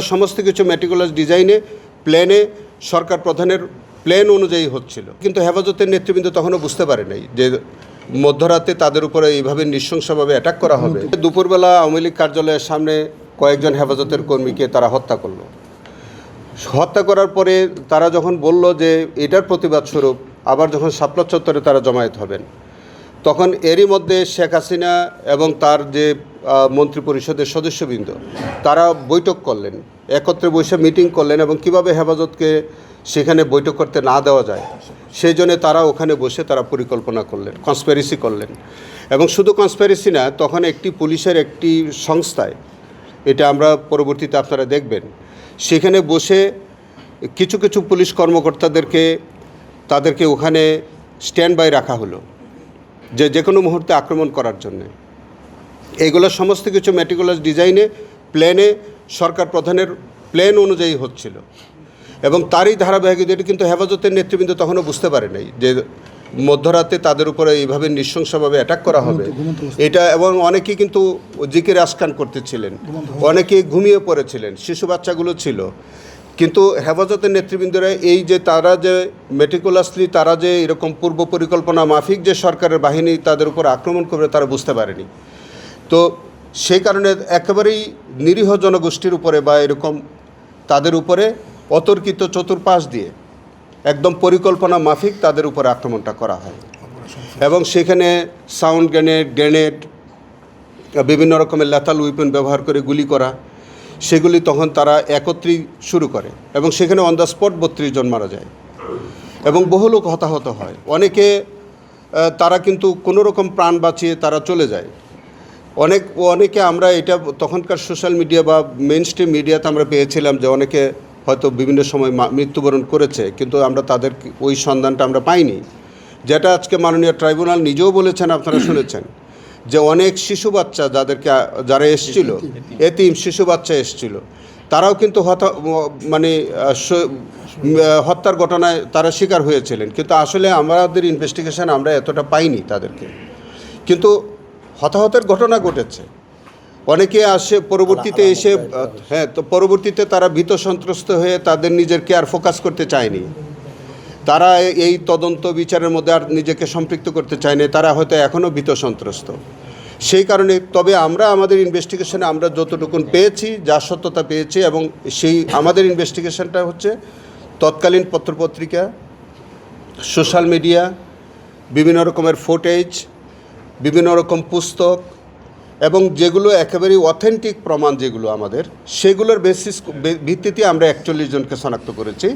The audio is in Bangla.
সমস্ত কিছু মেটিকুলাস ডিজাইনে প্ল্যানে সরকার প্রধানের প্ল্যান অনুযায়ী হচ্ছিল, কিন্তু হেফাজতের নেতৃবৃন্দ তখনও বুঝতে পারে নাই যে মধ্যরাতে তাদের উপরে এইভাবে নৃশংসভাবে অ্যাটাক করা হবে। দুপুরবেলা আওয়ামী লীগ কার্যালয়ের সামনে কয়েকজন হেফাজতের কর্মীকে তারা হত্যা করলো। হত্যা করার পরে তারা যখন বলল যে এটার প্রতিবাদ স্বরূপ আবার যখন শাপলা চত্বরে তারা জমায়েত হবেন, তখন এরই মধ্যে শেখ হাসিনা এবং তার যে মন্ত্রিপরিষদের সদস্যবৃন্দ তারা বৈঠক করলেন, একত্রে বসে মিটিং করলেন এবং কিভাবে হেফাজতকে সেখানে বৈঠক করতে না দেওয়া যায় সেই জন্য তারা ওখানে বসে তারা পরিকল্পনা করলেন, কনস্পিরেসি করলেন। এবং শুধু কনস্পিরেসি না, তখন একটি পুলিশের একটি সংস্থায়, এটা আমরা পরবর্তীতে আপনারা দেখবেন, সেখানে বসে কিছু কিছু পুলিশ তাদেরকে ওখানে স্ট্যান্ড বাই রাখা হলো যে কোনো মুহূর্তে আক্রমণ করার জন্য। এগুলো সমস্ত কিছু মেটিকুলাস ডিজাইনে প্ল্যানে সরকার প্রধানের প্ল্যান অনুযায়ী হচ্ছিল এবং তারই ধারাবাহিকতা। কিন্তু হেফাজতের নেতৃবৃন্দ তখনও বুঝতে পারে নাই যে মধ্যরাতে তাদের উপরে এইভাবে নৃশংসভাবে অ্যাটাক করা হবে এটা। এবং অনেকেই কিন্তু জিকির আসকান করতেছিলেন, অনেকেই ঘুমিয়ে পড়েছিলেন, শিশু বাচ্চাগুলো ছিল। কিন্তু হেফাজতের নেতৃবৃন্দরা এই যে তারা যে মেটিকুলাসলি তারা যে এরকম পূর্ব পরিকল্পনা মাফিক যে সরকারের বাহিনী তাদের উপর আক্রমণ করবে তারা বুঝতে পারেনি। তো সেই কারণে একেবারেই নিরীহ জনগোষ্ঠীর উপরে বা এরকম তাদের উপরে অতর্কিত চতুর্পাশ দিয়ে একদম পরিকল্পনা মাফিক তাদের উপরে আক্রমণটা করা হয়। এবং সেখানে সাউন্ড গ্রেনেড বিভিন্ন রকমের লেথাল উইপন ব্যবহার করে গুলি করা, সেগুলি তখন তারা একত্রেই শুরু করে এবং সেখানে অন দ্য স্পট 32 জন মারা যায় এবং বহু লোক হতাহত হয়। তারা কিন্তু কোনো রকম প্রাণ বাঁচিয়ে তারা চলে যায়। অনেকে আমরা এটা তখনকার সোশ্যাল মিডিয়া বা মেইন স্ট্রিম মিডিয়াতে আমরা পেয়েছিলাম যে অনেকে হয়তো বিভিন্ন সময় মৃত্যুবরণ করেছে, কিন্তু আমরা তাদের ওই সন্ধানটা আমরা পাইনি। যেটা আজকে মাননীয় ট্রাইব্যুনাল নিজেও বলেছেন, আপনারা শুনেছেন, যে অনেক শিশু বাচ্চা যারা এসেছিল, এতিম শিশু বাচ্চা এসেছিল, তারাও কিন্তু হত্যার ঘটনায় তারা শিকার হয়েছিলেন। কিন্তু আসলে আমাদের ইনভেস্টিগেশন আমরা এতটা পাইনি তাদেরকে, কিন্তু হতাহতের ঘটনা ঘটেছে। অনেকে পরবর্তীতে এসে তো পরবর্তীতে তারা ভীত সন্ত্রস্ত হয়ে তাদের নিজের কেয়ার ফোকাস করতে চায়নি, তারা এই তদন্ত বিচারের মধ্যে আর নিজেকে সম্পৃক্ত করতে চায়নি, তারা হয়তো এখনও ভীত সন্ত্রস্ত। সেই কারণে তবে আমরা আমাদের ইনভেস্টিগেশনে আমরা যতটুকুন পেয়েছি, যা সত্যতা পেয়েছি, এবং সেই আমাদের ইনভেস্টিগেশনটা হচ্ছে তৎকালীন পত্রপত্রিকা, সোশ্যাল মিডিয়া, বিভিন্ন রকমের ফুটেজ, বিভিন্ন রকম পুস্তক এবং যেগুলো একেবারেই অথেন্টিক প্রমাণ যেগুলো আমাদের, সেগুলোর ভিত্তিতে আমরা 41 জনকে শনাক্ত করেছি।